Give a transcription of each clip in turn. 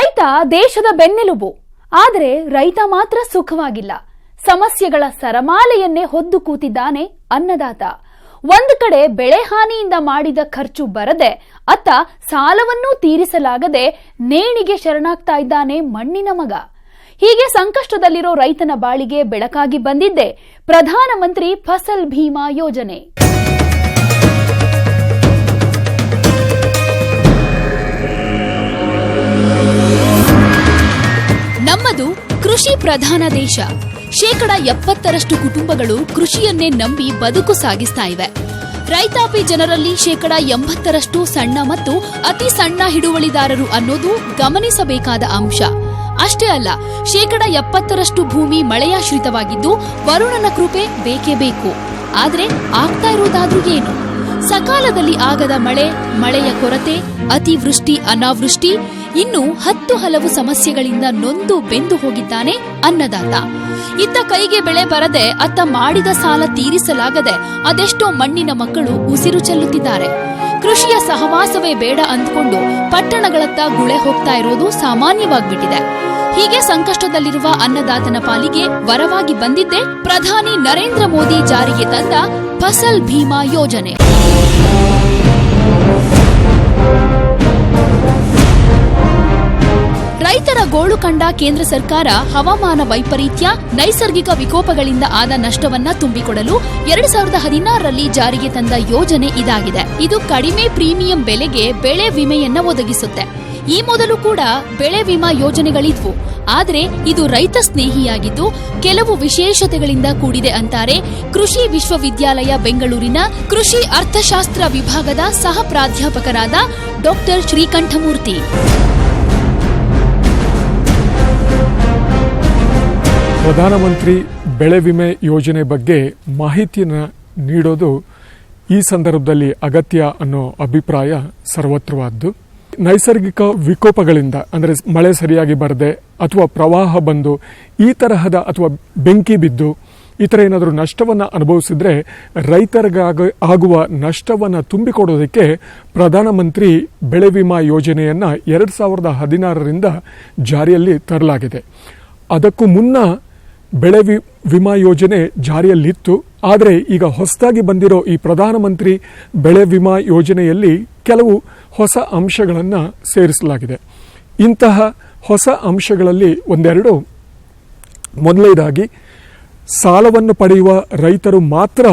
ರೈತ ದೇಶದ ಬೆನ್ನೆಲುಬು. ಆದರೆ ರೈತ ಮಾತ್ರ ಸುಖವಾಗಿಲ್ಲ. ಸಮಸ್ಯೆಗಳ ಸರಮಾಲೆಯನ್ನೇ ಹೊದ್ದು ಕೂತಿದ್ದಾನೆ ಅನ್ನದಾತ. ಒಂದು ಕಡೆ ಬೆಳೆ ಹಾನಿಯಿಂದ ಮಾಡಿದ ಖರ್ಚು ಬರದೆ, ಅತ್ತ ಸಾಲವನ್ನೂ ತೀರಿಸಲಾಗದೆ ನೇಣಿಗೆ ಶರಣಾಗ್ತಾ ಇದ್ದಾನೆ ಮಣ್ಣಿನ ಮಗ. ಹೀಗೆ ಸಂಕಷ್ಟದಲ್ಲಿರೋ ರೈತನ ಬಾಳಿಗೆ ಬೆಳಕಾಗಿ ಬಂದಿದ್ದೆ ಪ್ರಧಾನಮಂತ್ರಿ ಫಸಲ್ ಭೀಮಾ ಯೋಜನೆ. ನಮ್ಮದು ಕೃಷಿ ಪ್ರಧಾನ ದೇಶ. 70% ಕುಟುಂಬಗಳು ಕೃಷಿಯನ್ನೇ ನಂಬಿ ಬದುಕು ಸಾಗಿಸ್ತಾ ಇವೆ. ರೈತಾಪಿ ಜನರಲ್ಲಿ 80% ಸಣ್ಣ ಮತ್ತು ಅತಿ ಸಣ್ಣ ಹಿಡುವಳಿದಾರರು ಅನ್ನೋದು ಗಮನಿಸಬೇಕಾದ ಅಂಶ. ಅಷ್ಟೇ ಅಲ್ಲ, 70% ಭೂಮಿ ಮಳೆಯಾಶ್ರಿತವಾಗಿದ್ದು ವರುಣನ ಕೃಪೆ ಬೇಕೇ ಬೇಕು. ಆದ್ರೆ ಆಗ್ತಾ ಇರೋದಾದ್ರೂ ಏನು? ಸಕಾಲದಲ್ಲಿ ಆಗದ ಮಳೆಯ ಕೊರತೆ, ಅತಿವೃಷ್ಟಿ, ಅನಾವೃಷ್ಟಿ, ಇನ್ನು 10 ಹಲವು ಸಮಸ್ಯೆಗಳಿಂದ ನೊಂದು ಬೆಂದು ಹೋಗಿದ್ದಾನೆ ಅನ್ನದಾತ. ಇತ್ತ ಕೈಗೆ ಬೆಳೆ ಬರದೆ, ಅತ್ತ ಮಾಡಿದ ಸಾಲ ತೀರಿಸಲಾಗದೆ ಅದೆಷ್ಟೋ ಮಣ್ಣಿನ ಮಕ್ಕಳು ಉಸಿರು ಚೆಲ್ಲುತ್ತಿದ್ದಾರೆ. ಕೃಷಿಯ ಸಹವಾಸವೇ ಬೇಡ ಅಂದ್ಕೊಂಡು ಪಟ್ಟಣಗಳತ್ತ ಗುಳೆ ಹೋಗ್ತಾ ಇರೋದು ಸಾಮಾನ್ಯವಾಗ್ಬಿಟ್ಟಿದೆ. ಹೀಗೆ ಸಂಕಷ್ಟದಲ್ಲಿರುವ ಅನ್ನದಾತನ ಪಾಲಿಗೆ ವರವಾಗಿ ಬಂದಿದ್ದೆ ಪ್ರಧಾನಿ ನರೇಂದ್ರ ಮೋದಿ ಜಾರಿಗೆ ತಂದ ಫಸಲ್ ಭೀಮಾ ಯೋಜನೆ. ರೈತರ ಗೋಳು ಕಂಡ ಕೇಂದ್ರ ಸರ್ಕಾರ ಹವಾಮಾನ ವೈಪರೀತ್ಯ, ನೈಸರ್ಗಿಕ ವಿಕೋಪಗಳಿಂದ ಆದ ನಷ್ಟವನ್ನ ತುಂಬಿಕೊಡಲು 2016ರಲ್ಲಿ ಜಾರಿಗೆ ತಂದ ಯೋಜನೆ ಇದಾಗಿದೆ. ಇದು ಕಡಿಮೆ ಪ್ರೀಮಿಯಂ ಬೆಲೆಗೆ ಬೆಳೆ ವಿಮೆಯನ್ನ ಒದಗಿಸುತ್ತೆ. ಈ ಮೊದಲು ಕೂಡ ಬೆಳೆ ವಿಮಾ ಯೋಜನೆಗಳಿದ್ವು. ಆದರೆ ಇದು ರೈತ ಸ್ನೇಹಿಯಾಗಿದ್ದು ಕೆಲವು ವಿಶೇಷತೆಗಳಿಂದ ಕೂಡಿದೆ ಅಂತಾರೆ ಕೃಷಿ ವಿಶ್ವವಿದ್ಯಾಲಯ ಬೆಂಗಳೂರಿನ ಕೃಷಿ ಅರ್ಥಶಾಸ್ತ್ರ ವಿಭಾಗದ ಸಹ ಪ್ರಾಧ್ಯಾಪಕರಾದ ಡಾ. ಶ್ರೀಕಂಠಮೂರ್ತಿ. ಪ್ರಧಾನಮಂತ್ರಿ ಬೆಳೆ ವಿಮೆ ಯೋಜನೆ ಬಗ್ಗೆ ಮಾಹಿತಿಯನ್ನು ನೀಡೋದು ಈ ಸಂದರ್ಭದಲ್ಲಿ ಅಗತ್ಯ ಅನ್ನೋ ಅಭಿಪ್ರಾಯ ಸರ್ವತ್ರವಾದ್ದು. ನೈಸರ್ಗಿಕ ವಿಕೋಪಗಳಿಂದ, ಅಂದರೆ ಮಳೆ ಸರಿಯಾಗಿ ಬರದೆ ಅಥವಾ ಪ್ರವಾಹ ಬಂದು ಈ ತರಹದ ಅಥವಾ ಬೆಂಕಿ ಬಿದ್ದು ಈ ಥರ ಏನಾದರೂ ನಷ್ಟವನ್ನು ಅನುಭವಿಸಿದ್ರೆ ರೈತರಿಗಾಗುವ ನಷ್ಟವನ್ನು ತುಂಬಿಕೊಡೋದಕ್ಕೆ ಪ್ರಧಾನಮಂತ್ರಿ ಬೆಳೆ ವಿಮಾ ಯೋಜನೆಯನ್ನು 2016ರಿಂದ ಜಾರಿಯಲ್ಲಿ ತರಲಾಗಿದೆ. ಅದಕ್ಕೂ ಮುನ್ನ ಬೆಳೆ ವಿಮಾ ಯೋಜನೆ ಜಾರಿಯಲ್ಲಿತ್ತು. ಆದರೆ ಈಗ ಹೊಸದಾಗಿ ಬಂದಿರೋ ಈ ಪ್ರಧಾನಮಂತ್ರಿ ಬೆಳೆ ವಿಮಾ ಯೋಜನೆಯಲ್ಲಿ ಕೆಲವು ಹೊಸ ಅಂಶಗಳನ್ನು ಸೇರಿಸಲಾಗಿದೆ. ಇಂತಹ ಹೊಸ ಅಂಶಗಳಲ್ಲಿ ಒಂದೆರಡು. ಮೊದಲನೇದಾಗಿ, ಸಾಲವನ್ನು ಪಡೆಯುವ ರೈತರು ಮಾತ್ರ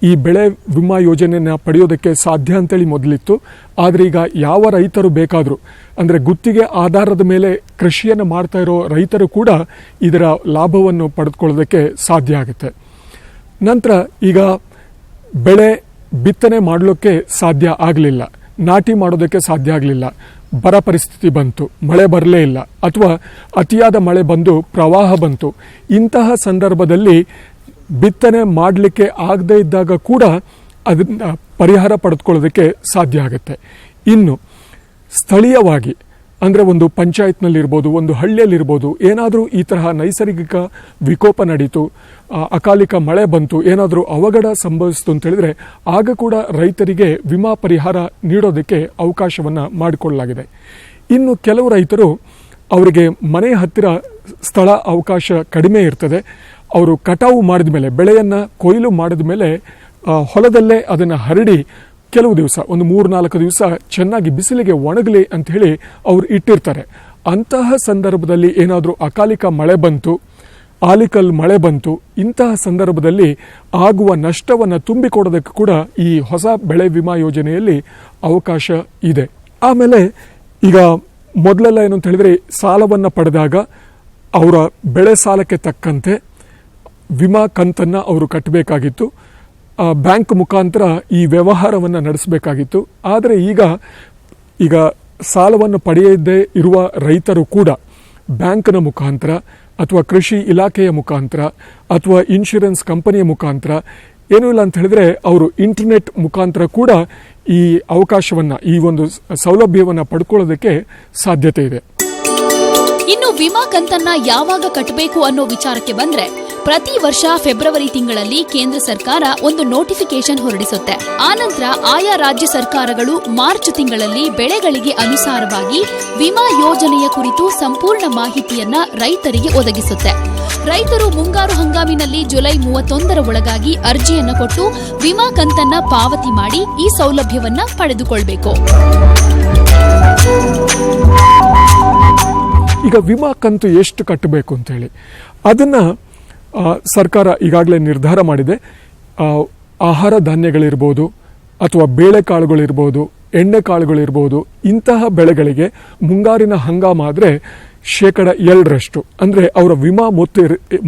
ಈ ಬೆಳೆ ವಿಮಾ ಯೋಜನೆಯನ್ನು ಪಡೆಯೋದಕ್ಕೆ ಸಾಧ್ಯ ಅಂತೇಳಿ ಮೊದಲಿತ್ತು. ಆದರೆ ಈಗ ಯಾವ ರೈತರು ಬೇಕಾದರೂ, ಅಂದರೆ ಗುತ್ತಿಗೆ ಆಧಾರದ ಮೇಲೆ ಕೃಷಿಯನ್ನು ಮಾಡ್ತಾ ಇರೋ ರೈತರು ಕೂಡ ಇದರ ಲಾಭವನ್ನು ಪಡೆದುಕೊಳ್ಳೋದಕ್ಕೆ ಸಾಧ್ಯ ಆಗುತ್ತೆ. ನಂತರ ಈಗ ಬೆಳೆ ಬಿತ್ತನೆ ಮಾಡಲಿಕ್ಕೆ ಸಾಧ್ಯ ಆಗಲಿಲ್ಲ, ನಾಟಿ ಮಾಡೋದಕ್ಕೆ ಸಾಧ್ಯ ಆಗಲಿಲ್ಲ, ಬರ ಪರಿಸ್ಥಿತಿ ಬಂತು, ಮಳೆ ಬರಲೇ ಇಲ್ಲ, ಅಥವಾ ಅತಿಯಾದ ಮಳೆ ಬಂದು ಪ್ರವಾಹ ಬಂತು. ಇಂತಹ ಸಂದರ್ಭದಲ್ಲಿ ಬಿತ್ತನೆ ಮಾಡಲಿಕ್ಕೆ ಆಗದೇ ಇದ್ದಾಗ ಕೂಡ ಅದನ್ನ ಪರಿಹಾರ ಪಡೆದುಕೊಳ್ಳೋದಕ್ಕೆ ಸಾಧ್ಯ ಆಗುತ್ತೆ. ಇನ್ನು ಸ್ಥಳೀಯವಾಗಿ, ಅಂದರೆ ಒಂದು ಪಂಚಾಯತ್ನಲ್ಲಿರ್ಬೋದು, ಒಂದು ಹಳ್ಳಿಯಲ್ಲಿರ್ಬೋದು, ಏನಾದರೂ ಈ ತರಹ ನೈಸರ್ಗಿಕ ವಿಕೋಪ ನಡೀತು, ಅಕಾಲಿಕ ಮಳೆ ಬಂತು, ಏನಾದರೂ ಅವಘಡ ಸಂಭವಿಸಿತು ಅಂತ ಹೇಳಿದ್ರೆ ಆಗ ಕೂಡ ರೈತರಿಗೆ ವಿಮಾ ಪರಿಹಾರ ನೀಡೋದಕ್ಕೆ ಅವಕಾಶವನ್ನು ಮಾಡಿಕೊಳ್ಳಲಾಗಿದೆ. ಇನ್ನು ಕೆಲವು ರೈತರು, ಅವರಿಗೆ ಮನೆ ಹತ್ತಿರ ಸ್ಥಳ ಅವಕಾಶ ಕಡಿಮೆ ಇರ್ತದೆ. ಅವರು ಕಟಾವು ಮಾಡಿದ ಮೇಲೆ, ಬೆಳೆಯನ್ನು ಕೊಯ್ಲು ಮಾಡಿದ ಮೇಲೆ ಹೊಲದಲ್ಲೇ ಅದನ್ನು ಹರಡಿ ಕೆಲವು ದಿವಸ, ಒಂದು 3-4 ದಿವಸ ಚೆನ್ನಾಗಿ ಬಿಸಿಲಿಗೆ ಒಣಗಲಿ ಅಂತ ಹೇಳಿ ಅವರು ಇಟ್ಟಿರ್ತಾರೆ. ಅಂತಹ ಸಂದರ್ಭದಲ್ಲಿ ಏನಾದರೂ ಅಕಾಲಿಕ ಮಳೆ ಬಂತು, ಆಲಿಕಲ್ ಮಳೆ ಬಂತು, ಇಂತಹ ಸಂದರ್ಭದಲ್ಲಿ ಆಗುವ ನಷ್ಟವನ್ನು ತುಂಬಿಕೊಡೋದಕ್ಕೆ ಕೂಡ ಈ ಹೊಸ ಬೆಳೆ ವಿಮಾ ಯೋಜನೆಯಲ್ಲಿ ಅವಕಾಶ ಇದೆ. ಆಮೇಲೆ ಈಗ ಮೊದಲೆಲ್ಲ ಏನು ಅಂತ ಹೇಳಿದ್ರೆ, ಸಾಲವನ್ನು ಪಡೆದಾಗ ಅವರ ಬೆಳೆ ಸಾಲಕ್ಕೆ ತಕ್ಕಂತೆ ವಿಮಾ ಕಂತನ್ನು ಅವರು ಕಟ್ಟಬೇಕಾಗಿತ್ತು. ಬ್ಯಾಂಕ್ ಮುಖಾಂತರ ಈ ವ್ಯವಹಾರವನ್ನು ನಡೆಸಬೇಕಾಗಿತ್ತು. ಆದರೆ ಈಗ ಸಾಲವನ್ನು ಪಡೆಯದೇ ಇರುವ ರೈತರು ಕೂಡ ಬ್ಯಾಂಕ್ನ ಮುಖಾಂತರ ಅಥವಾ ಕೃಷಿ ಇಲಾಖೆಯ ಮುಖಾಂತರ ಅಥವಾ ಇನ್ಶೂರೆನ್ಸ್ ಕಂಪನಿಯ ಮುಖಾಂತರ, ಏನೂ ಇಲ್ಲ ಅಂತ ಹೇಳಿದ್ರೆ ಅವರು ಇಂಟರ್ನೆಟ್ ಮುಖಾಂತರ ಕೂಡ ಈ ಅವಕಾಶವನ್ನು, ಈ ಒಂದು ಸೌಲಭ್ಯವನ್ನು ಪಡ್ಕೊಳ್ಳೋದಕ್ಕೆ ಸಾಧ್ಯತೆ ಇದೆ. ಇನ್ನು ವಿಮಾ ಕಂತನ್ನ ಯಾವಾಗ ಕಟ್ಟಬೇಕು ಅನ್ನೋ ವಿಚಾರಕ್ಕೆ ಬಂದ್ರೆ, ಪ್ರತಿ ವರ್ಷ ಫೆಬ್ರವರಿ ತಿಂಗಳಲ್ಲಿ ಕೇಂದ್ರ ಸರ್ಕಾರ ಒಂದು ನೋಟಿಫಿಕೇಶನ್ ಹೊರಡಿಸುತ್ತೆ. ಆನಂತರ ಆಯಾ ರಾಜ್ಯ ಸರ್ಕಾರಗಳು ಮಾರ್ಚ್ ತಿಂಗಳಲ್ಲಿ ಬೆಳೆಗಳಿಗೆ ಅನುಸಾರವಾಗಿ ವಿಮಾ ಯೋಜನೆಯ ಕುರಿತು ಸಂಪೂರ್ಣ ಮಾಹಿತಿಯನ್ನ ರೈತರಿಗೆ ಒದಗಿಸುತ್ತೆ. ರೈತರು ಮುಂಗಾರು ಹಂಗಾಮಿನಲ್ಲಿ ಜುಲೈ 31ರ ಒಳಗಾಗಿ ಅರ್ಜಿಯನ್ನ ಕೊಟ್ಟು ವಿಮಾ ಕಂತನ್ನ ಪಾವತಿ ಮಾಡಿ ಈ ಸೌಲಭ್ಯವನ್ನ ಪಡೆದುಕೊಳ್ಳಬೇಕು. ಈಗ ವಿಮಾ ಕಂತು ಎಷ್ಟು ಕಟ್ಟಬೇಕು ಅಂತ ಹೇಳಿ ಅದನ್ನ ಸರ್ಕಾರ ಈಗಾಗಲೇ ನಿರ್ಧಾರ ಮಾಡಿದೆ. ಆಹಾರ ಧಾನ್ಯಗಳಿರ್ಬೋದು ಅಥವಾ ಬೇಳೆಕಾಳುಗಳಿರ್ಬೋದು, ಎಣ್ಣೆಕಾಳುಗಳಿರ್ಬೋದು, ಇಂತಹ ಬೆಳೆಗಳಿಗೆ ಮುಂಗಾರಿನ ಹಂಗಾಮ ಆದರೆ 2% ಅಂದರೆ ಅವರ ವಿಮಾ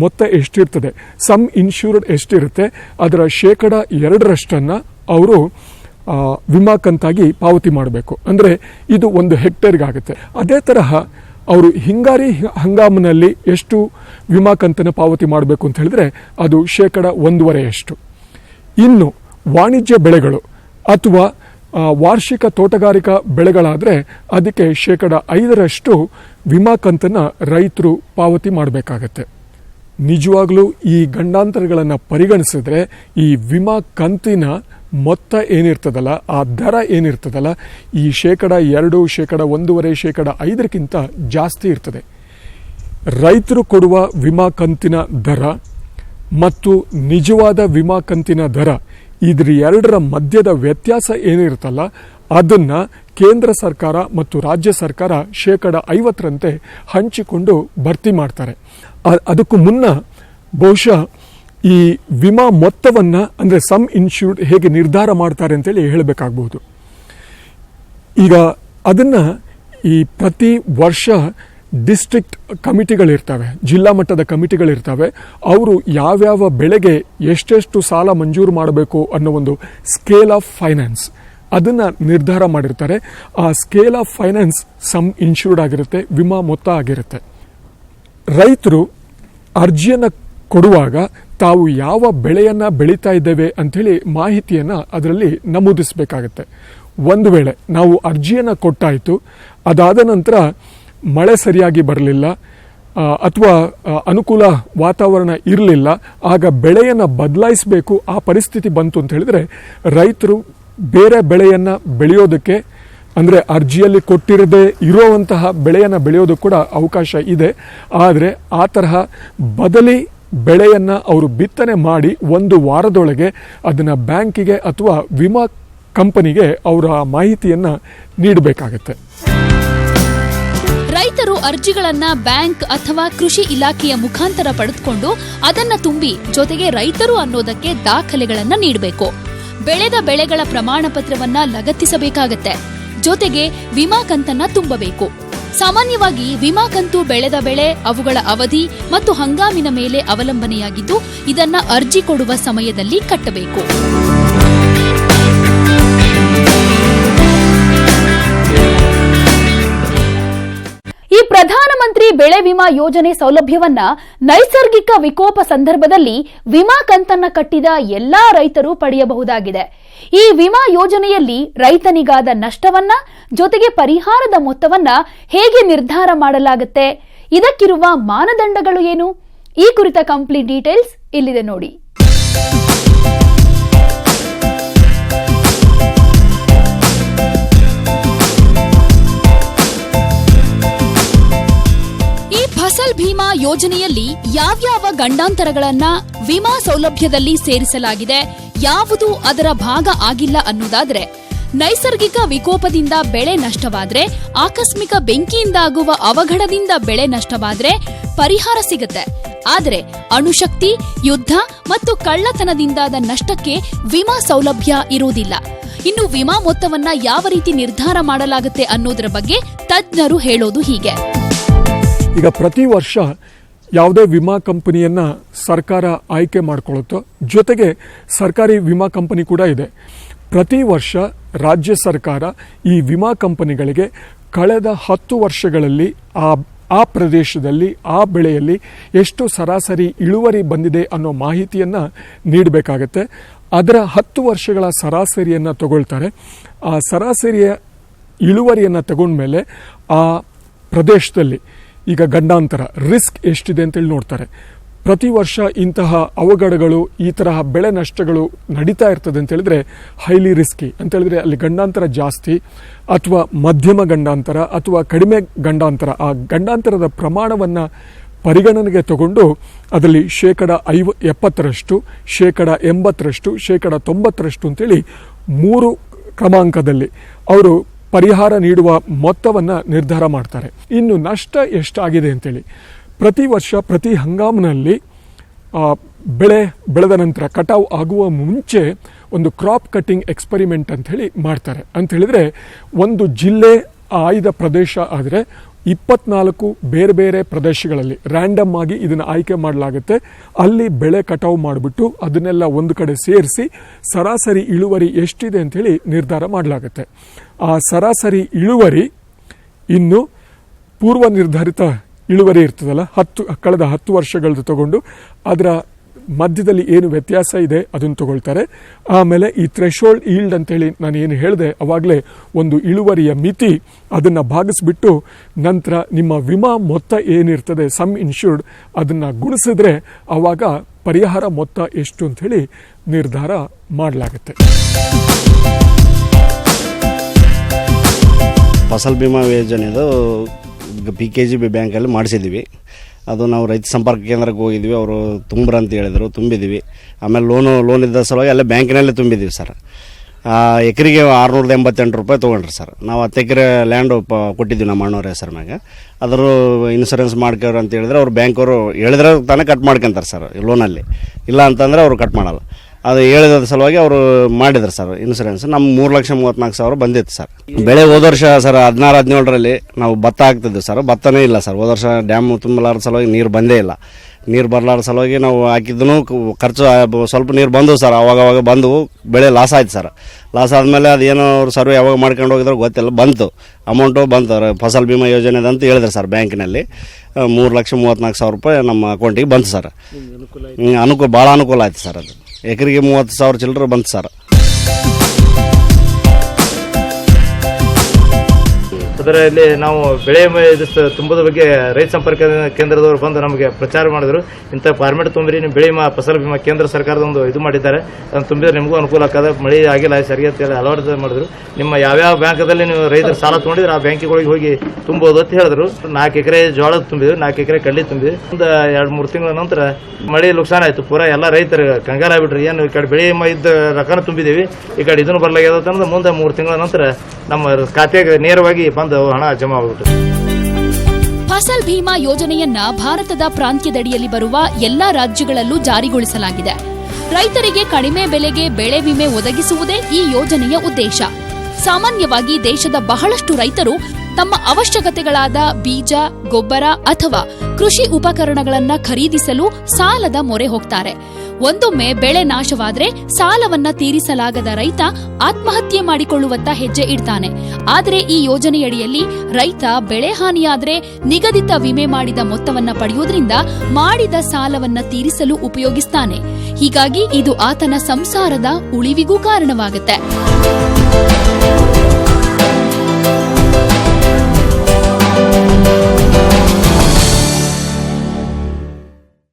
ಮೊತ್ತ ಎಷ್ಟಿರ್ತದೆ, ಸಮ್ ಇನ್ಶೂರ್ಡ್ ಎಷ್ಟಿರುತ್ತೆ ಅದರ 2% ಅವರು ವಿಮಾ ಕಂತಾಗಿ ಪಾವತಿ ಮಾಡಬೇಕು. ಅಂದರೆ ಇದು 1 ಹೆಕ್ಟೇರ್ಗೆ ಆಗುತ್ತೆ. ಅದೇ ತರಹ ಅವರು ಹಿಂಗಾರಿ ಹಂಗಾಮಿನಲ್ಲಿ ಎಷ್ಟು ವಿಮಾ ಕಂತನ್ನು ಪಾವತಿ ಮಾಡಬೇಕು ಅಂತ ಹೇಳಿದ್ರೆ ಅದು 1.5%. ಇನ್ನು ವಾಣಿಜ್ಯ ಬೆಳೆಗಳು ಅಥವಾ ವಾರ್ಷಿಕ ತೋಟಗಾರಿಕಾ ಬೆಳೆಗಳಾದರೆ ಅದಕ್ಕೆ 5% ವಿಮಾ ಕಂತನ್ನು ರೈತರು ಪಾವತಿ ಮಾಡಬೇಕಾಗತ್ತೆ. ನಿಜವಾಗ್ಲೂ ಈ ಗಂಡಾಂತರಗಳನ್ನು ಪರಿಗಣಿಸಿದ್ರೆ ಈ ವಿಮಾ ಕಂತಿನ ಮೊತ್ತ ಏನಿರ್ತದಲ್ಲ, ಆ ದರ ಏನಿರ್ತದಲ್ಲ, ಈ 2%, 1.5%, 5%ಕ್ಕಿಂತ ಜಾಸ್ತಿ ಇರ್ತದೆ. ರೈತರು ಕೊಡುವ ವಿಮಾ ಕಂತಿನ ದರ ಮತ್ತು ನಿಜವಾದ ವಿಮಾ ಕಂತಿನ ದರ ಇದ್ರ ಎರಡರ ಮಧ್ಯದ ವ್ಯತ್ಯಾಸ ಏನಿರುತ್ತಲ್ಲ ಅದನ್ನ ಕೇಂದ್ರ ಸರ್ಕಾರ ಮತ್ತು ರಾಜ್ಯ ಸರ್ಕಾರ 50%ರಂತೆ ಹಂಚಿಕೊಂಡು ಭರ್ತಿ ಮಾಡ್ತಾರೆ. ಅದಕ್ಕೂ ಮುನ್ನ ಬಹುಶಃ ಈ ವಿಮಾ ಮೊತ್ತವನ್ನ ಅಂದ್ರೆ ಸಮ್ ಇನ್ಶೂರ್ಡ್ ಹೇಗೆ ನಿರ್ಧಾರ ಮಾಡ್ತಾರೆ ಅಂತೇಳಿ ಹೇಳಬೇಕಾಗಬಹುದು. ಈಗ ಅದನ್ನ ಈ ಪ್ರತಿ ವರ್ಷ ಡಿಸ್ಟ್ರಿಕ್ಟ್ ಕಮಿಟಿಗಳಿರ್ತವೆ, ಜಿಲ್ಲಾ ಮಟ್ಟದ ಕಮಿಟಿಗಳಿರ್ತವೆ. ಅವರು ಯಾವ್ಯಾವ ಬೆಳೆಗೆ ಎಷ್ಟೆಷ್ಟು ಸಾಲ ಮಂಜೂರು ಮಾಡಬೇಕು ಅನ್ನೋ ಒಂದು ಸ್ಕೇಲ್ ಆಫ್ ಫೈನಾನ್ಸ್ ಅದನ್ನ ನಿರ್ಧಾರ ಮಾಡಿರ್ತಾರೆ. ಆ scale of finance some insured ಆಗಿರುತ್ತೆ, ವಿಮಾ ಮೊತ್ತ ಆಗಿರುತ್ತೆ. ರೈತರು ಅರ್ಜಿಯನ್ನ ಕೊಡುವಾಗ ತಾವು ಯಾವ ಬೆಳೆಯನ್ನ ಬೆಳೀತಾ ಇದ್ದೇವೆ ಅಂಥೇಳಿ ಮಾಹಿತಿಯನ್ನ ಅದರಲ್ಲಿ ನಮೂದಿಸಬೇಕಾಗತ್ತೆ. ಒಂದು ವೇಳೆ ನಾವು ಅರ್ಜಿಯನ್ನ ಕೊಟ್ಟಾಯಿತು, ಅದಾದ ನಂತರ ಮಳೆ ಸರಿಯಾಗಿ ಬರಲಿಲ್ಲ ಅಥವಾ ಅನುಕೂಲ ವಾತಾವರಣ ಇರಲಿಲ್ಲ, ಆಗ ಬೆಳೆಯನ್ನ ಬದಲಾಯಿಸಬೇಕು, ಆ ಪರಿಸ್ಥಿತಿ ಬಂತು ಅಂತ ಹೇಳಿದ್ರೆ ರೈತರು ಬೇರೆ ಬೆಳೆಯನ್ನ ಬೆಳೆಯೋದಕ್ಕೆ ಅಂದ್ರೆ ಅರ್ಜಿಯಲ್ಲಿ ಕೊಟ್ಟಿರದೆ ಇರುವಂತಹ ಬೆಳೆಯನ್ನ ಬೆಳೆಯೋದಕ್ಕೆ ಕೂಡ ಅವಕಾಶ ಇದೆ. ಆದರೆ ಆ ತರಹ ಬದಲಿ ಬೆಳೆಯನ್ನ ಅವರು ಬಿತ್ತನೆ ಮಾಡಿ 1 ವಾರದೊಳಗೆ ಅದನ್ನ ಬ್ಯಾಂಕಿಗೆ ಅಥವಾ ವಿಮಾ ಕಂಪನಿಗೆ ಅವರ ಮಾಹಿತಿಯನ್ನ ನೀಡಬೇಕಾಗತ್ತೆ. ರೈತರು ಅರ್ಜಿಗಳನ್ನ ಬ್ಯಾಂಕ್ ಅಥವಾ ಕೃಷಿ ಇಲಾಖೆಯ ಮುಖಾಂತರ ಪಡೆದುಕೊಂಡು ಅದನ್ನ ತುಂಬಿ ಜೊತೆಗೆ ರೈತರು ಅನ್ನೋದಕ್ಕೆ ದಾಖಲೆಗಳನ್ನ ನೀಡಬೇಕು. ಬೆಳೆದ ಬೆಳೆಗಳ ಪ್ರಮಾಣ ಪತ್ರವನ್ನ ಲಗತ್ತಿಸಬೇಕಾಗತ್ತೆ. ಜೊತೆಗೆ ವಿಮಾ ಕಂತನ್ನ ತುಂಬಬೇಕು. ಸಾಮಾನ್ಯವಾಗಿ ವಿಮಾ ಕಂತು ಬೆಳೆದ ಬೆಳೆ, ಅವುಗಳ ಅವಧಿ ಮತ್ತು ಹಂಗಾಮಿನ ಮೇಲೆ ಅವಲಂಬನೆಯಾಗಿದ್ದು ಇದನ್ನ ಅರ್ಜಿ ಕೊಡುವ ಸಮಯದಲ್ಲಿ ಕಟ್ಟಬೇಕು. ಈ ಪ್ರಧಾನಮಂತ್ರಿ ಬೆಳೆ ವಿಮಾ ಯೋಜನೆ ಸೌಲಭ್ಯವನ್ನ ನೈಸರ್ಗಿಕ ವಿಕೋಪ ಸಂದರ್ಭದಲ್ಲಿ ವಿಮಾ ಕಂತನ್ನ ಕಟ್ಟಿದ ಎಲ್ಲಾ ರೈತರು ಪಡೆಯಬಹುದಾಗಿದೆ. ಈ ವಿಮಾ ಯೋಜನೆಯಲ್ಲಿ ರೈತನಿಗಾದ ನಷ್ಟವನ್ನ ಜೊತೆಗೆ ಪರಿಹಾರದ ಮೊತ್ತವನ್ನ ಹೇಗೆ ನಿರ್ಧಾರ ಮಾಡಲಾಗುತ್ತೆ, ಇದಕ್ಕಿರುವ ಮಾನದಂಡಗಳು ಏನು, ಈ ಕುರಿತ ಕಂಪ್ಲೀಟ್ ಡೀಟೇಲ್ಸ್ ಇಲ್ಲಿದೆ ನೋಡಿ. ಫಸಲ್ ಭೀಮಾ ಯೋಜನೆಯಲ್ಲಿ ಯಾವ್ಯಾವ ಗಂಡಾಂತರಗಳನ್ನ ವಿಮಾ ಸೌಲಭ್ಯದಲ್ಲಿ ಸೇರಿಸಲಾಗಿದೆ, ಯಾವುದು ಅದರ ಭಾಗ ಆಗಿಲ್ಲ ಅನ್ನೋದಾದ್ರೆ, ನೈಸರ್ಗಿಕ ವಿಕೋಪದಿಂದ ಬೆಳೆ ನಷ್ಟವಾದ್ರೆ, ಆಕಸ್ಮಿಕ ಬೆಂಕಿಯಿಂದಾಗುವ ಅವಘಡದಿಂದ ಬೆಳೆ ನಷ್ಟವಾದ್ರೆ ಪರಿಹಾರ ಸಿಗುತ್ತೆ. ಆದರೆ ಅಣುಶಕ್ತಿ, ಯುದ್ಧ ಮತ್ತು ಕಳ್ಳತನದಿಂದಾದ ನಷ್ಟಕ್ಕೆ ವಿಮಾ ಸೌಲಭ್ಯ ಇರುವುದಿಲ್ಲ. ಇನ್ನು ವಿಮಾ ಮೊತ್ತವನ್ನ ಯಾವ ರೀತಿ ನಿರ್ಧಾರ ಮಾಡಲಾಗುತ್ತೆ ಅನ್ನೋದರ ಬಗ್ಗೆ ತಜ್ಞರು ಹೇಳೋದು ಹೀಗೆ. ಈಗ ಪ್ರತಿ ವರ್ಷ ಯಾವುದೇ ವಿಮಾ ಕಂಪನಿಯನ್ನ ಸರ್ಕಾರ ಆಯ್ಕೆ ಮಾಡಿಕೊಳ್ಳುತ್ತೋ, ಜೊತೆಗೆ ಸರ್ಕಾರಿ ವಿಮಾ ಕಂಪನಿ ಕೂಡ ಇದೆ. ಪ್ರತಿ ವರ್ಷ ರಾಜ್ಯ ಸರ್ಕಾರ ಈ ವಿಮಾ ಕಂಪನಿಗಳಿಗೆ ಕಳೆದ 10 ವರ್ಷಗಳಲ್ಲಿ ಆ ಪ್ರದೇಶದಲ್ಲಿ ಆ ಬೆಳೆಯಲ್ಲಿ ಎಷ್ಟು ಸರಾಸರಿ ಇಳುವರಿ ಬಂದಿದೆ ಅನ್ನೋ ಮಾಹಿತಿಯನ್ನ ನೀಡಬೇಕಾಗತ್ತೆ. ಅದರ 10 ವರ್ಷಗಳ ಸರಾಸರಿಯನ್ನ ತಗೊಳ್ತಾರೆ. ಆ ಸರಾಸರಿಯ ಇಳುವರಿಯನ್ನ ತಗೊಂಡ್ಮೇಲೆ ಆ ಪ್ರದೇಶದಲ್ಲಿ ಈಗ ಗಂಡಾಂತರ ರಿಸ್ಕ್ ಎಷ್ಟಿದೆ ಅಂತೇಳಿ ನೋಡ್ತಾರೆ. ಪ್ರತಿ ವರ್ಷ ಇಂತಹ ಅವಘಡಗಳು, ಈ ತರಹ ಬೆಳೆ ನಷ್ಟಗಳು ನಡೀತಾ ಇರ್ತದೆ ಅಂತ ಹೇಳಿದ್ರೆ ಹೈಲಿ ರಿಸ್ಕಿ ಅಂತ ಹೇಳಿದ್ರೆ ಅಲ್ಲಿ ಗಂಡಾಂತರ ಜಾಸ್ತಿ ಅಥವಾ ಮಧ್ಯಮ ಗಂಡಾಂತರ ಅಥವಾ ಕಡಿಮೆ ಗಂಡಾಂತರ, ಆ ಗಂಡಾಂತರದ ಪ್ರಮಾಣವನ್ನ ಪರಿಗಣನೆಗೆ ತಗೊಂಡು ಅದರಲ್ಲಿ 70%, 80%, 90% ಅಂತೇಳಿ 3 ಕ್ರಮಾಂಕದಲ್ಲಿ ಅವರು ಪರಿಹಾರ ನೀಡುವ ಮೊತ್ತವನ್ನು ನಿರ್ಧಾರ ಮಾಡ್ತಾರೆ. ಇನ್ನು ನಷ್ಟ ಎಷ್ಟಾಗಿದೆ ಅಂತೇಳಿ ಪ್ರತಿ ವರ್ಷ ಪ್ರತಿ ಹಂಗಾಮಿನಲ್ಲಿ ಬೆಳೆ ಬೆಳೆದ ನಂತರ ಕಟಾವು ಆಗುವ ಮುಂಚೆ ಒಂದು ಕ್ರಾಪ್ ಕಟ್ಟಿಂಗ್ ಎಕ್ಸ್ಪರಿಮೆಂಟ್ ಅಂತ ಹೇಳಿ ಮಾಡ್ತಾರೆ. ಅಂತ ಹೇಳಿದ್ರೆ ಒಂದು ಜಿಲ್ಲೆ ಆಯ್ದ ಪ್ರದೇಶ ಆದರೆ 24 ಬೇರೆ ಬೇರೆ ಪ್ರದೇಶಗಳಲ್ಲಿ ರ್ಯಾಂಡಮ್ ಆಗಿ ಇದನ್ನು ಆಯ್ಕೆ ಮಾಡಲಾಗುತ್ತೆ. ಅಲ್ಲಿ ಬೆಳೆ ಕಟಾವು ಮಾಡಿಬಿಟ್ಟು ಅದನ್ನೆಲ್ಲ ಒಂದು ಕಡೆ ಸೇರಿಸಿ ಸರಾಸರಿ ಇಳುವರಿ ಎಷ್ಟಿದೆ ಅಂತ ಹೇಳಿ ನಿರ್ಧಾರ ಮಾಡಲಾಗುತ್ತೆ. ಆ ಸರಾಸರಿ ಇಳುವರಿ ಇನ್ನು ಪೂರ್ವ ನಿರ್ಧಾರಿತ ಇಳುವರಿ ಇರ್ತದಲ್ಲ, ಕಳೆದ 10 ವರ್ಷಗಳದ್ದು ತಗೊಂಡು ಅದರ ಮಧ್ಯದಲ್ಲಿ ಏನು ವ್ಯತ್ಯಾಸ ಇದೆ ಅದನ್ನು ತಗೊಳ್ತಾರೆ. ಆಮೇಲೆ ಈ ಥ್ರೆಶೋಲ್ಡ್ ಈಲ್ಡ್ ಅಂತೇಳಿ ನಾನು ಏನು ಹೇಳಿದೆ ಅವಾಗಲೇ ಒಂದು ಇಳುವರಿಯ ಮಿತಿ, ಅದನ್ನು ಭಾಗಿಸ್ಬಿಟ್ಟು ನಂತರ ನಿಮ್ಮ ವಿಮಾ ಮೊತ್ತ ಏನಿರ್ತದೆ ಸಮ್ ಇನ್ಶೂರ್ಡ್ ಅದನ್ನು ಗುಣಿಸಿದ್ರೆ ಆವಾಗ ಪರಿಹಾರ ಮೊತ್ತ ಎಷ್ಟು ಅಂತ ಹೇಳಿ ನಿರ್ಧಾರ ಮಾಡಲಾಗುತ್ತೆ. ಫಸಲ್ ಬಿಮಾ ಯೋಜನೆದು PKGB ಬ್ಯಾಂಕಲ್ಲಿ ಮಾಡಿಸಿದ್ದೀವಿ. ಅದು ನಾವು ರೈತ ಸಂಪರ್ಕ ಕೇಂದ್ರಕ್ಕೆ ಹೋಗಿದ್ವಿ, ಅವರು ತುಂಬ್ರ ಅಂತ ಹೇಳಿದರು, ತುಂಬಿದ್ದೀವಿ. ಆಮೇಲೆ ಲೋನ್ ಇದ್ದ ಸಲುವಾಗಿ ಅಲ್ಲೇ ಬ್ಯಾಂಕಿನಲ್ಲೇ ತುಂಬಿದ್ದೀವಿ ಸರ್. ಎಕರೆಗೆ 688 ರೂಪಾಯಿ ತೊಗೊಂಡ್ರಿ ಸರ್. ನಾವು 10 ಎಕರೆ ಲ್ಯಾಂಡು ಕೊಟ್ಟಿದ್ದೀವಿ ನಮ್ಮ ಅಣ್ಣವ್ರ ಹೆಸರು ಮ್ಯಾಗ. ಅದ್ರ ಇನ್ಸೂರೆನ್ಸ್ ಮಾಡ್ಕೋರು ಅಂತ ಹೇಳಿದ್ರೆ ಅವ್ರು ಬ್ಯಾಂಕವರು ಹೇಳಿದ್ರೆ ತಾನೇ ಕಟ್ ಮಾಡ್ಕೊಂತಾರೆ ಸರ್ ಲೋನಲ್ಲಿ, ಇಲ್ಲ ಅಂತಂದರೆ ಅವರು ಕಟ್ ಮಾಡಲ್ಲ. ಅದು ಹೇಳಿದ ಸಲುವಾಗಿ ಅವರು ಮಾಡಿದ್ರು ಸರ್ ಇನ್ಸೂರೆನ್ಸ್. ನಮ್ಮ 3,34,000 ಬಂದಿತ್ತು ಸರ್. ಬೆಳೆ ಹೋದ ವರ್ಷ ಸರ್ 16-17ರಲ್ಲಿ ನಾವು ಭತ್ತ ಹಾಕ್ತಿದ್ವಿ ಸರ್, ಭತ್ತನೇ ಇಲ್ಲ ಸರ್. ಹೋದ ವರ್ಷ ಡ್ಯಾಮ್ ತುಂಬಲಾರದ ಸಲುವಾಗಿ ನೀರು ಬಂದೇ ಇಲ್ಲ. ನೀರು ಬರಲಾರ ಸಲುವಾಗಿ ನಾವು ಹಾಕಿದ್ದೂ ಖರ್ಚು ಸ್ವಲ್ಪ ನೀರು ಬಂದವು ಸರ್, ಅವಾಗವಾಗ ಬಂದವು, ಬೆಳೆ ಲಾಸ್ ಆಯ್ತು ಸರ್. ಲಾಸ್ ಆದಮೇಲೆ ಅದೇನೋ ಅವ್ರು ಸರ್ವೆ ಯಾವಾಗ ಮಾಡ್ಕೊಂಡು ಹೋಗಿದ್ರು ಗೊತ್ತಿಲ್ಲ, ಬಂತು ಅಮೌಂಟು ಬಂತು ಫಸಲ್ ಬಿಮಾ ಯೋಜನೆದಂತ ಹೇಳಿದ್ರು ಸರ್ ಬ್ಯಾಂಕಿನಲ್ಲಿ. 3,34,000 ರೂಪಾಯಿ ನಮ್ಮ ಅಕೌಂಟಿಗೆ ಬಂತು ಸರ್. ಭಾಳ ಅನುಕೂಲ ಆಯ್ತು ಸರ್. ಅದು ಎಕರೆಗೆ 30,000 ಚಿಲ್ಲರೆ ಬಂತು ಸರ್. ಅದರಲ್ಲಿ ನಾವು ಬೆಳೆ ತುಂಬೋದ ಬಗ್ಗೆ ರೈತ ಸಂಪರ್ಕ ಕೇಂದ್ರದವರು ಬಂದು ನಮಗೆ ಪ್ರಚಾರ ಮಾಡಿದ್ರು. ಇಂಥ ಫಾರ್ಮೇಟ್ ತುಂಬಿರಿ, ನೀವು ಬೆಳೆ ಫಸಲ್ ಬಿಮಾ ಕೇಂದ್ರ ಸರ್ಕಾರದ ಒಂದು ಇದು ಮಾಡಿದ್ದಾರೆ, ಅದನ್ನು ತುಂಬಿದ್ರೆ ನಿಮಗೂ ಅನುಕೂಲ ಆಗ್ತದೆ. ಮಳೆ ಆಗಿಲ್ಲ ಸರಿಯಾಗಿ ಹಲವಾರು ಮಾಡಿದ್ರು. ನಿಮ್ಮ ಯಾವ್ಯಾವ ಬ್ಯಾಂಕದಲ್ಲಿ ನೀವು ರೈತರ ಸಾಲ ತೊಗೊಂಡಿದ್ರೆ ಆ ಬ್ಯಾಂಕಿಗಳಿಗೆ ಹೋಗಿ ತುಂಬೋದು ಅಂತ ಹೇಳಿದ್ರು. 4 ಎಕರೆ ಜೋಳದ ತುಂಬಿದ್ವಿ, 4 ಎಕರೆ ಕಡ್ಲಿ ತುಂಬಿದ್ವಿ. ಒಂದು 2-3 ತಿಂಗಳ ನಂತರ ಮಳೆ ನುಕ್ಸಾನ ಆಯ್ತು. ಪೂರಾ ಎಲ್ಲ ರೈತರು ಕಂಗಾಲ ಆಗ್ಬಿಟ್ರಿ. ಏನು ಈ ಕಡೆ ಬೆಳೆ ಇದ್ದ ರೊಕ್ಕನ ತುಂಬಿದ್ದೀವಿ, ಈ ಕಡೆ ಇದನ್ನು ಬರಲಾಗ್ಯದ ಅನ್ನೋದು. ಮುಂದೆ 3 ತಿಂಗಳ ನಂತರ ನಮ್ಮ ಖಾತೆಗೆ ನೇರವಾಗಿ ಬಂದು ಹಣ ಜಮಾ ಆಗ್ಬಿಟ್ಟು. ಫಸಲ್ ಭೀಮಾ ಯೋಜನೆಯನ್ನ ಭಾರತದ ಪ್ರಾಂತ್ಯದಡಿಯಲ್ಲಿ ಬರುವ ಎಲ್ಲಾ ರಾಜ್ಯಗಳಲ್ಲೂ ಜಾರಿಗೊಳಿಸಲಾಗಿದೆ. ರೈತರಿಗೆ ಕಡಿಮೆ ಬೆಲೆಗೆ ಬೆಳೆ ವಿಮೆ ಒದಗಿಸುವುದೇ ಈ ಯೋಜನೆಯ ಉದ್ದೇಶ. ಸಾಮಾನ್ಯವಾಗಿ ದೇಶದ ಬಹಳಷ್ಟು ರೈತರು ತಮ್ಮ ಅವಶ್ಯಕತೆಗಳಾದ ಬೀಜ, ಗೊಬ್ಬರ ಅಥವಾ ಕೃಷಿ ಉಪಕರಣಗಳನ್ನು ಖರೀದಿಸಲು ಸಾಲದ ಮೊರೆ ಹೋಗ್ತಾರೆ. ಒಂದೊಮ್ಮೆ ಬೆಳೆ ನಾಶವಾದ್ರೆ ಸಾಲವನ್ನ ತೀರಿಸಲಾಗದ ರೈತ ಆತ್ಮಹತ್ಯೆ ಮಾಡಿಕೊಳ್ಳುವತ್ತ ಹೆಜ್ಜೆ ಇಡ್ತಾನೆ. ಆದರೆ ಈ ಯೋಜನೆಯಡಿಯಲ್ಲಿ ರೈತ ಬೆಳೆ ಹಾನಿಯಾದ್ರೆ ನಿಗದಿತ ವಿಮೆ ಮಾಡಿದ ಮೊತ್ತವನ್ನ ಪಡೆಯುವುದರಿಂದ ಮಾಡಿದ ಸಾಲವನ್ನ ತೀರಿಸಲು ಉಪಯೋಗಿಸ್ತಾನೆ. ಹೀಗಾಗಿ ಇದು ಆತನ ಸಂಸಾರದ ಉಳಿವಿಗೂ ಕಾರಣವಾಗುತ್ತೆ.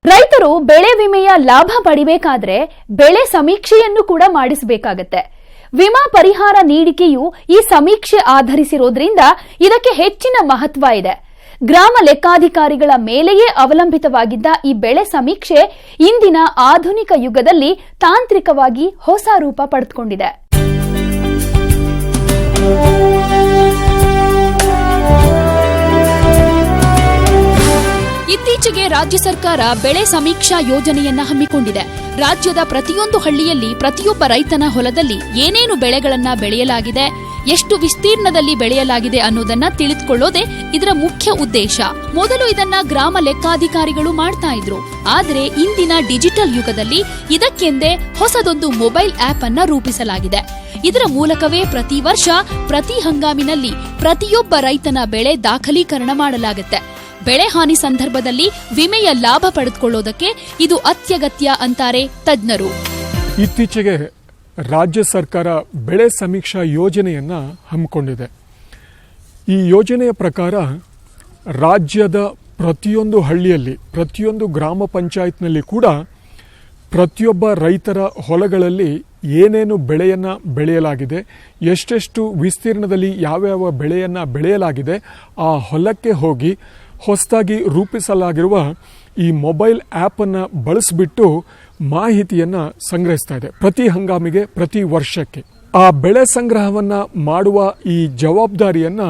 ರೈತರು ಬೆಳೆ ವಿಮೆಯ ಲಾಭ ಪಡಿಬೇಕಾದ್ರೆ ಬೆಳೆ ಸಮೀಕ್ಷೆಯನ್ನು ಕೂಡ ಮಾಡಿಸಬೇಕಾಗತ್ತೆ. ವಿಮಾ ಪರಿಹಾರ ನೀಡಿಕೆಯು ಈ ಸಮೀಕ್ಷೆ ಆಧರಿಸಿರೋದ್ರಿಂದ ಇದಕ್ಕೆ ಹೆಚ್ಚಿನ ಮಹತ್ವ ಇದೆ. ಗ್ರಾಮ ಲೆಕ್ಕಾಧಿಕಾರಿಗಳ ಮೇಲೆಯೇ ಅವಲಂಬಿತವಾಗಿದ್ದ ಈ ಬೆಳೆ ಸಮೀಕ್ಷೆ ಇಂದಿನ ಆಧುನಿಕ ಯುಗದಲ್ಲಿ ತಾಂತ್ರಿಕವಾಗಿ ಹೊಸ ರೂಪ ಪಡೆದುಕೊಂಡಿದೆ. ಇತ್ತೀಚೆಗೆ ರಾಜ್ಯ ಸರ್ಕಾರ ಬೆಳೆ ಸಮೀಕ್ಷಾ ಯೋಜನೆಯನ್ನ ಹಮ್ಮಿಕೊಂಡಿದೆ. ರಾಜ್ಯದ ಪ್ರತಿಯೊಂದು ಹಳ್ಳಿಯಲ್ಲಿ ಪ್ರತಿಯೊಬ್ಬ ರೈತನ ಹೊಲದಲ್ಲಿ ಏನೇನು ಬೆಳೆಗಳನ್ನ ಬೆಳೆಯಲಾಗಿದೆ, ಎಷ್ಟು ವಿಸ್ತೀರ್ಣದಲ್ಲಿ ಬೆಳೆಯಲಾಗಿದೆ ಅನ್ನೋದನ್ನ ತಿಳಿದುಕೊಳ್ಳೋದೇ ಇದರ ಮುಖ್ಯ ಉದ್ದೇಶ. ಮೊದಲು ಇದನ್ನ ಗ್ರಾಮ ಲೆಕ್ಕಾಧಿಕಾರಿಗಳು ಮಾಡ್ತಾ ಇದ್ರು. ಆದರೆ ಇಂದಿನ ಡಿಜಿಟಲ್ ಯುಗದಲ್ಲಿ ಇದಕ್ಕೆಂದೇ ಹೊಸದೊಂದು ಮೊಬೈಲ್ ಆಪ್ ಅನ್ನ ರೂಪಿಸಲಾಗಿದೆ. ಇದರ ಮೂಲಕವೇ ಪ್ರತಿ ವರ್ಷ ಪ್ರತಿ ಹಂಗಾಮಿನಲ್ಲಿ ಪ್ರತಿಯೊಬ್ಬ ರೈತನ ಬೆಳೆ ದಾಖಲೀಕರಣ ಮಾಡಲಾಗುತ್ತೆ. ಬೆಳೆ ಹಾನಿ ಸಂದರ್ಭದಲ್ಲಿ ವಿಮೆಯ ಲಾಭ ಪಡೆದುಕೊಳ್ಳೋದಕ್ಕೆ ಇದು ಅತ್ಯಗತ್ಯ ಅಂತಾರೆ ತಜ್ಞರು. ಇತ್ತೀಚೆಗೆ ರಾಜ್ಯ ಸರ್ಕಾರ ಬೆಳೆ ಸಮೀಕ್ಷಾ ಯೋಜನೆಯನ್ನ ಹಮ್ಮಿಕೊಂಡಿದೆ. ಈ ಯೋಜನೆಯ ಪ್ರಕಾರ ರಾಜ್ಯದ ಪ್ರತಿಯೊಂದು ಹಳ್ಳಿಯಲ್ಲಿ, ಪ್ರತಿಯೊಂದು ಗ್ರಾಮ ಪಂಚಾಯತ್ನಲ್ಲಿ ಕೂಡ ಪ್ರತಿಯೊಬ್ಬ ರೈತರ ಹೊಲಗಳಲ್ಲಿ ಏನೇನು ಬೆಳೆಯನ್ನು ಬೆಳೆಯಲಾಗಿದೆ, ಎಷ್ಟೆಷ್ಟು ವಿಸ್ತೀರ್ಣದಲ್ಲಿ ಯಾವ್ಯಾವ ಬೆಳೆಯನ್ನು ಬೆಳೆಯಲಾಗಿದೆ, ಆ ಹೊಲಕ್ಕೆ ಹೋಗಿ ಹೊಸದಾಗಿ ರೂಪಿಸಲಾಗಿರುವ ಈ ಮೊಬೈಲ್ ಆ್ಯಪನ್ನು ಬಳಸಿಬಿಟ್ಟು ಮಾಹಿತಿಯನ್ನು ಸಂಗ್ರಹಿಸ್ತಾ ಇದೆ. ಪ್ರತಿ ಹಂಗಾಮಿಗೆ, ಪ್ರತಿ ವರ್ಷಕ್ಕೆ ಆ ಬೆಳೆ ಸಂಗ್ರಹವನ್ನು ಮಾಡುವ ಈ ಜವಾಬ್ದಾರಿಯನ್ನು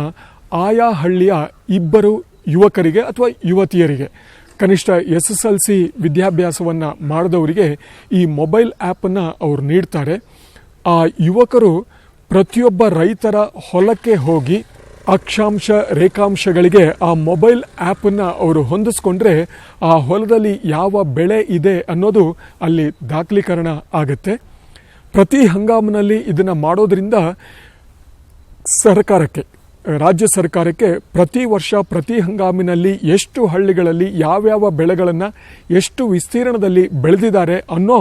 ಆಯಾ ಹಳ್ಳಿಯ ಇಬ್ಬರು ಯುವಕರಿಗೆ ಅಥವಾ ಯುವತಿಯರಿಗೆ, ಕನಿಷ್ಠ SSLC ವಿದ್ಯಾಭ್ಯಾಸವನ್ನು ಮಾಡಿದವರಿಗೆ ಈ ಮೊಬೈಲ್ ಆ್ಯಪನ್ನು ಅವರು ನೀಡ್ತಾರೆ. ಆ ಯುವಕರು ಪ್ರತಿಯೊಬ್ಬ ರೈತರ ಹೊಲಕ್ಕೆ ಹೋಗಿ ಅಕ್ಷಾಂಶ ರೇಖಾಂಶಗಳಿಗೆ ಆ ಮೊಬೈಲ್ ಆ್ಯಪನ್ನು ಅವರು ಹೊಂದಿಸ್ಕೊಂಡ್ರೆ ಆ ಹೊಲದಲ್ಲಿ ಯಾವ ಬೆಳೆ ಇದೆ ಅನ್ನೋದು ಅಲ್ಲಿ ದಾಖಲೀಕರಣ ಆಗುತ್ತೆ. ಪ್ರತಿ ಹಂಗಾಮಿನಲ್ಲಿ ಇದನ್ನು ಮಾಡೋದ್ರಿಂದ ಸರ್ಕಾರಕ್ಕೆ, ರಾಜ್ಯ ಸರ್ಕಾರಕ್ಕೆ ಪ್ರತಿ ವರ್ಷ ಪ್ರತಿ ಹಂಗಾಮಿನಲ್ಲಿ ಎಷ್ಟು ಹಳ್ಳಿಗಳಲ್ಲಿ ಯಾವ್ಯಾವ ಬೆಳೆಗಳನ್ನು ಎಷ್ಟು ವಿಸ್ತೀರ್ಣದಲ್ಲಿ ಬೆಳೆದಿದ್ದಾರೆ ಅನ್ನೋ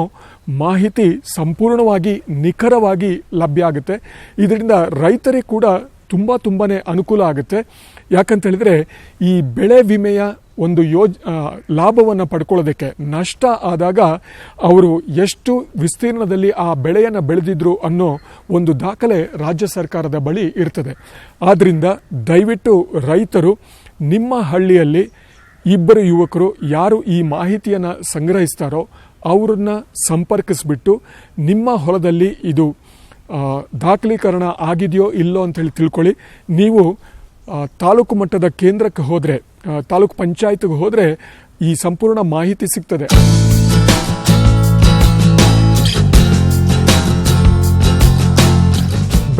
ಮಾಹಿತಿ ಸಂಪೂರ್ಣವಾಗಿ ನಿಖರವಾಗಿ ಲಭ್ಯ ಆಗುತ್ತೆ. ಇದರಿಂದ ರೈತರಿಗೆ ಕೂಡ ತುಂಬಾನೇ ಅನುಕೂಲ ಆಗುತ್ತೆ. ಯಾಕಂತೇಳಿದರೆ ಈ ಬೆಳೆ ವಿಮೆಯ ಒಂದು ಲಾಭವನ್ನು ಪಡ್ಕೊಳ್ಳೋದಕ್ಕೆ ನಷ್ಟ ಆದಾಗ ಅವರು ಎಷ್ಟು ವಿಸ್ತೀರ್ಣದಲ್ಲಿ ಆ ಬೆಳೆಯನ್ನು ಬೆಳೆದಿದ್ರು ಅನ್ನೋ ಒಂದು ದಾಖಲೆ ರಾಜ್ಯ ಸರ್ಕಾರದ ಬಳಿ ಇರ್ತದೆ. ಆದ್ದರಿಂದ ದಯವಿಟ್ಟು ರೈತರು ನಿಮ್ಮ ಹಳ್ಳಿಯಲ್ಲಿ ಇಬ್ಬರು ಯುವಕರು ಯಾರು ಈ ಮಾಹಿತಿಯನ್ನು ಸಂಗ್ರಹಿಸ್ತಾರೋ ಅವರನ್ನ ಸಂಪರ್ಕಿಸ್ಬಿಟ್ಟು ನಿಮ್ಮ ಹೊಲದಲ್ಲಿ ಇದು ದಾಖಲೀಕರಣ ಆಗಿದೆಯೋ ಇಲ್ಲೋ ಅಂತೇಳಿ ತಿಳ್ಕೊಳ್ಳಿ. ನೀವು ತಾಲೂಕು ಮಟ್ಟದ ಕೇಂದ್ರಕ್ಕೆ ಹೋದರೆ, ತಾಲೂಕು ಪಂಚಾಯತ್ಗೆ ಹೋದರೆ ಈ ಸಂಪೂರ್ಣ ಮಾಹಿತಿ ಸಿಗ್ತದೆ.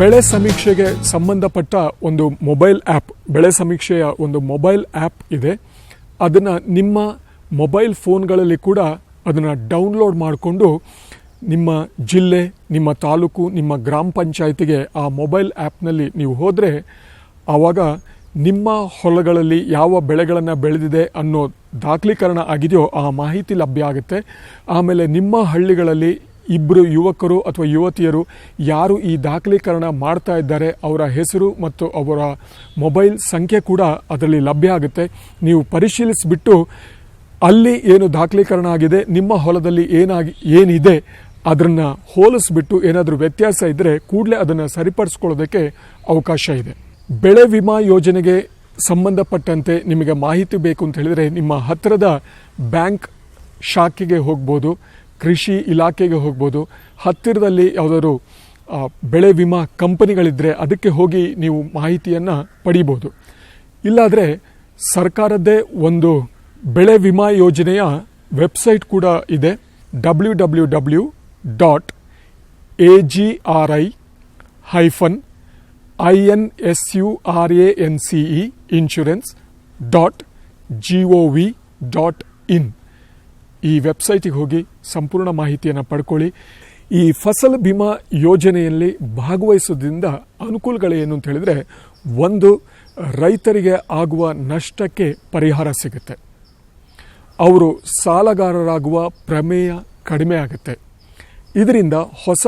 ಬೆಳೆ ಸಮೀಕ್ಷೆಗೆ ಸಂಬಂಧಪಟ್ಟ ಒಂದು ಮೊಬೈಲ್ ಆ್ಯಪ್, ಬೆಳೆ ಸಮೀಕ್ಷೆಯ ಒಂದು ಮೊಬೈಲ್ ಆ್ಯಪ್ ಇದೆ. ಅದನ್ನು ನಿಮ್ಮ ಮೊಬೈಲ್ ಫೋನ್ಗಳಲ್ಲಿ ಕೂಡ ಅದನ್ನು ಡೌನ್ಲೋಡ್ ಮಾಡಿಕೊಂಡು ನಿಮ್ಮ ಜಿಲ್ಲೆ, ನಿಮ್ಮ ತಾಲೂಕು, ನಿಮ್ಮ ಗ್ರಾಮ ಪಂಚಾಯತಿಗೆ ಆ ಮೊಬೈಲ್ ಆ್ಯಪ್ನಲ್ಲಿ ನೀವು ಹೋದರೆ ಆವಾಗ ನಿಮ್ಮ ಹೊಲಗಳಲ್ಲಿ ಯಾವ ಬೆಳೆಗಳನ್ನು ಬೆಳೆದಿದೆ ಅನ್ನೋ ದಾಖಲೀಕರಣ ಆಗಿದೆಯೋ ಆ ಮಾಹಿತಿ ಲಭ್ಯ ಆಗುತ್ತೆ. ಆಮೇಲೆ ನಿಮ್ಮ ಹಳ್ಳಿಗಳಲ್ಲಿ ಇಬ್ಬರು ಯುವಕರು ಅಥವಾ ಯುವತಿಯರು ಯಾರು ಈ ದಾಖಲೀಕರಣ ಮಾಡ್ತಾ ಇದ್ದಾರೆ ಅವರ ಹೆಸರು ಮತ್ತು ಅವರ ಮೊಬೈಲ್ ಸಂಖ್ಯೆ ಕೂಡ ಅದರಲ್ಲಿ ಲಭ್ಯ ಆಗುತ್ತೆ. ನೀವು ಪರಿಶೀಲಿಸಿಬಿಟ್ಟು ಅಲ್ಲಿ ಏನು ದಾಖಲೀಕರಣ ಆಗಿದೆ, ನಿಮ್ಮ ಹೊಲದಲ್ಲಿ ಏನಿದೆ ಅದನ್ನು ಹೋಲಿಸ್ಬಿಟ್ಟು ಏನಾದರೂ ವ್ಯತ್ಯಾಸ ಇದ್ದರೆ ಕೂಡಲೇ ಅದನ್ನು ಸರಿಪಡಿಸ್ಕೊಳ್ಳೋದಕ್ಕೆ ಅವಕಾಶ ಇದೆ. ಬೆಳೆ ವಿಮಾ ಯೋಜನೆಗೆ ಸಂಬಂಧಪಟ್ಟಂತೆ ನಿಮಗೆ ಮಾಹಿತಿ ಬೇಕು ಅಂತ ಹೇಳಿದರೆ ನಿಮ್ಮ ಹತ್ತಿರದ ಬ್ಯಾಂಕ್ ಶಾಖೆಗೆ ಹೋಗ್ಬೋದು, ಕೃಷಿ ಇಲಾಖೆಗೆ ಹೋಗ್ಬೋದು, ಹತ್ತಿರದಲ್ಲಿ ಯಾವುದಾದ್ರು ಬೆಳೆ ವಿಮಾ ಕಂಪನಿಗಳಿದ್ದರೆ ಅದಕ್ಕೆ ಹೋಗಿ ನೀವು ಮಾಹಿತಿಯನ್ನು ಪಡೀಬೋದು. ಇಲ್ಲಾದರೆ ಸರ್ಕಾರದ್ದೇ ಒಂದು ಬೆಳೆ ವಿಮಾ ಯೋಜನೆಯ ವೆಬ್ಸೈಟ್ ಕೂಡ ಇದೆ. www.agri-insurance.gov.in ಈ ವೆಬ್ಸೈಟಿಗೆ ಹೋಗಿ ಸಂಪೂರ್ಣ ಮಾಹಿತಿಯನ್ನು ಪಡ್ಕೊಳ್ಳಿ. ಈ ಫಸಲ್ ಬಿಮಾ ಯೋಜನೆಯಲ್ಲಿ ಭಾಗವಹಿಸೋದ್ರಿಂದ ಅನುಕೂಲಗಳೇನು ಅಂತ ಹೇಳಿದ್ರೆ, ಒಂದು, ರೈತರಿಗೆ ಆಗುವ ನಷ್ಟಕ್ಕೆ ಪರಿಹಾರ ಸಿಗುತ್ತೆ. ಅವರು ಸಾಲಗಾರರಾಗುವ ಪ್ರಮೇಯ ಕಡಿಮೆ ಆಗುತ್ತೆ. ಇದರಿಂದ ಹೊಸ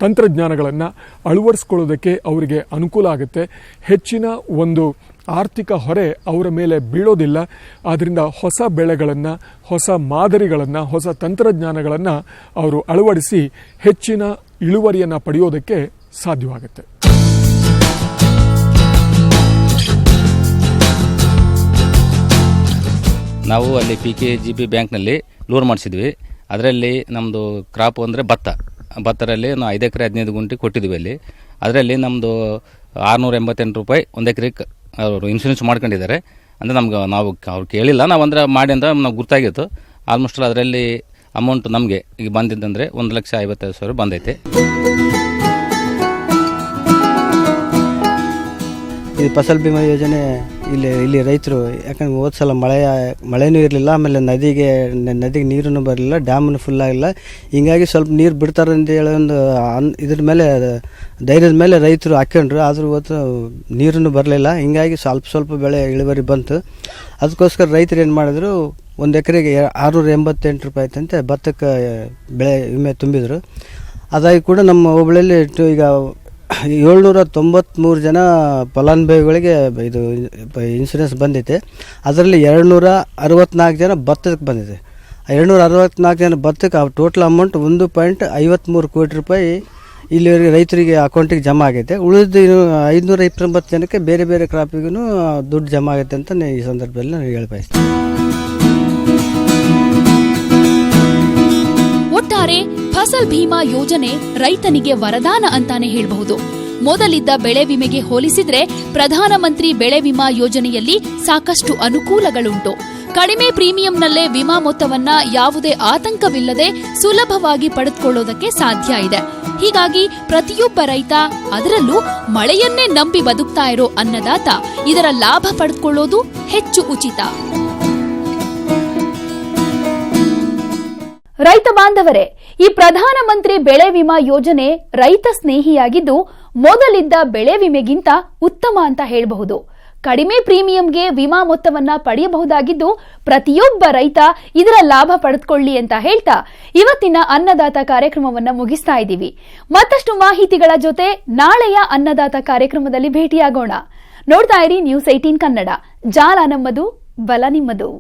ತಂತ್ರಜ್ಞಾನಗಳನ್ನು ಅಳವಡಿಸ್ಕೊಳ್ಳೋದಕ್ಕೆ ಅವರಿಗೆ ಅನುಕೂಲ ಆಗುತ್ತೆ. ಹೆಚ್ಚಿನ ಒಂದು ಆರ್ಥಿಕ ಹೊರೆ ಅವರ ಮೇಲೆ ಬೀಳೋದಿಲ್ಲ. ಆದ್ದರಿಂದ ಹೊಸ ಬೆಳೆಗಳನ್ನು, ಹೊಸ ಮಾದರಿಗಳನ್ನು, ಹೊಸ ತಂತ್ರಜ್ಞಾನಗಳನ್ನು ಅವರು ಅಳವಡಿಸಿ ಹೆಚ್ಚಿನ ಇಳುವರಿಯನ್ನು ಪಡೆಯೋದಕ್ಕೆ ಸಾಧ್ಯವಾಗುತ್ತೆ. ನಾವು ಅಲ್ಲಿ PKGB ಬ್ಯಾಂಕ್ನಲ್ಲಿ ಲೋನ್ ಮಾಡಿಸಿದ್ವಿ. ಅದರಲ್ಲಿ ನಮ್ಮದು ಕ್ರಾಪ್ ಅಂದರೆ ಭತ್ತರಲ್ಲಿ ನಾವು 5 ಎಕರೆ 15 ಗುಂಟೆ ಕೊಟ್ಟಿದ್ವಿ. ಅಲ್ಲಿ ಅದರಲ್ಲಿ ನಮ್ಮದು 688 ರೂಪಾಯಿ 1 ಎಕರೆಗೆ ಅವರು ಇನ್ಶೂರೆನ್ಸ್ ಮಾಡ್ಕೊಂಡಿದ್ದಾರೆ. ಅಂದರೆ ನಮ್ಗೆ ನಾವು ಅವ್ರು ಕೇಳಿಲ್ಲ, ನಾವು ಅಂದರೆ ಮಾಡಿ ಅಂತ ನಾವು ಗುರ್ತಾಗಿತ್ತು. ಆಲ್ಮೋಸ್ಟ್ ಅದರಲ್ಲಿ ಅಮೌಂಟ್ ನಮಗೆ ಈಗ ಬಂದಿದ್ದಂದರೆ 1,55,000 ಬಂದೈತೆ. ಇದು ಫಸಲ್ ಬಿಮಾ ಯೋಜನೆ ಇಲ್ಲಿ ರೈತರು, ಯಾಕಂದ್ರೆ ಹೋದ ಸಲ ಮಳೆನೂ ಇರಲಿಲ್ಲ, ಆಮೇಲೆ ನದಿಗೆ ನೀರನ್ನು ಬರಲಿಲ್ಲ, ಡ್ಯಾಮನ್ನು ಫುಲ್ ಆಗಿಲ್ಲ. ಹಿಂಗಾಗಿ ಸ್ವಲ್ಪ ನೀರು ಬಿಡ್ತಾರೆ ಅಂತ ಹೇಳಿ ಒಂದು ಇದ್ರ ಮೇಲೆ ಧೈರ್ಯದ ಮೇಲೆ ರೈತರು ಹಾಕ್ಕೊಂಡ್ರು. ಆದರೂ ಇವತ್ತು ನೀರನ್ನು ಬರಲಿಲ್ಲ. ಹಿಂಗಾಗಿ ಸ್ವಲ್ಪ ಬೆಳೆ ಇಳುವರಿ ಬಂತು. ಅದಕ್ಕೋಸ್ಕರ ರೈತರು ಏನು ಮಾಡಿದ್ರು, 1 ಎಕರೆಗೆ 688 ರೂಪಾಯಿ ಐತಂತೆ ಭತ್ತಕ್ಕೆ ಬೆಳೆ ವಿಮೆ ತುಂಬಿದ್ರು. ಅದಾಗಿ ಕೂಡ ನಮ್ಮ ಹೋಬಳಿಯಲ್ಲಿ ಈಗ 793 ಜನ ಫಲಾನುಭವಿಗಳಿಗೆ ಇದು ಇನ್ಶೂರೆನ್ಸ್ ಬಂದಿದೆ. ಅದರಲ್ಲಿ 264 ಜನ ಭತ್ತಕ್ಕೆ ಬಂದಿದೆ. 264 ಜನ ಭತ್ತಕ್ಕೆ ಟೋಟಲ್ ಅಮೌಂಟ್ 1.53 ಕೋಟಿ ರೂಪಾಯಿ ಇಲ್ಲಿವರೆಗೆ ರೈತರಿಗೆ ಅಕೌಂಟಿಗೆ ಜಮಾ ಆಗೈತೆ. ಉಳಿದ 529 ಜನಕ್ಕೆ ಬೇರೆ ಬೇರೆ ಕ್ರಾಪಿಗೂ ದುಡ್ಡು ಜಮಾ ಆಗೈತೆ ಅಂತ ಈ ಸಂದರ್ಭದಲ್ಲಿ ನಾನು ಹೇಳ ಬಯಸ್ತೀನಿ. ಒಟ್ಟಾರೆ ಫಸಲ್ ಭೀಮಾ ಯೋಜನೆ ರೈತನಿಗೆ ವರದಾನ ಅಂತಾನೆ ಹೇಳಬಹುದು. ಮೊದಲಿದ್ದ ಬೆಳೆ ವಿಮೆಗೆ ಹೋಲಿಸಿದ್ರೆ ಪ್ರಧಾನಮಂತ್ರಿ ಬೆಳೆ ವಿಮಾ ಯೋಜನೆಯಲ್ಲಿ ಸಾಕಷ್ಟು ಅನುಕೂಲಗಳುಂಟು. ಕಡಿಮೆ ಪ್ರೀಮಿಯಂನಲ್ಲೇ ವಿಮಾ ಮೊತ್ತವನ್ನ ಯಾವುದೇ ಆತಂಕವಿಲ್ಲದೆ ಸುಲಭವಾಗಿ ಪಡೆದುಕೊಳ್ಳೋದಕ್ಕೆ ಸಾಧ್ಯ ಇದೆ. ಹೀಗಾಗಿ ಪ್ರತಿಯೊಬ್ಬ ರೈತ, ಅದರಲ್ಲೂ ಮಳೆಯನ್ನೇ ನಂಬಿ ಬದುಕ್ತಾ ಇರೋ ಅನ್ನದಾತ ಇದರ ಲಾಭ ಪಡೆದುಕೊಳ್ಳೋದು ಹೆಚ್ಚು ಉಚಿತ. ರೈತ ಬಾಂಧವರೇ, ಈ ಪ್ರಧಾನಮಂತ್ರಿ ಬೆಳೆ ವಿಮಾ ಯೋಜನೆ ರೈತ ಸ್ನೇಹಿಯಾಗಿದ್ದು ಮೊದಲಿದ್ದ ಬೆಳೆ ವಿಮೆಗಿಂತ ಉತ್ತಮ ಅಂತ ಹೇಳಬಹುದು. ಕಡಿಮೆ ಪ್ರೀಮಿಯಂಗೆ ವಿಮಾ ಮೊತ್ತವನ್ನ ಪಡೆಯಬಹುದಾಗಿದ್ದು ಪ್ರತಿಯೊಬ್ಬ ರೈತ ಇದರ ಲಾಭ ಪಡೆದುಕೊಳ್ಳಿ ಅಂತ ಹೇಳ್ತಾ ಇವತ್ತಿನ ಅನ್ನದಾತ ಕಾರ್ಯಕ್ರಮವನ್ನ ಮುಗಿಸ್ತಾ ಇದ್ದೀವಿ. ಮತ್ತಷ್ಟು ಮಾಹಿತಿಗಳ ಜೊತೆ ನಾಳೆಯ ಅನ್ನದಾತ ಕಾರ್ಯಕ್ರಮದಲ್ಲಿ ಭೇಟಿಯಾಗೋಣ. ನೋಡ್ತಾ ಇರಿ ನ್ಯೂಸ್ 18 ಕನ್ನಡ. ಜಾಲ ನಮ್ಮದು, ಬಲ ನಿಮ್ಮದು.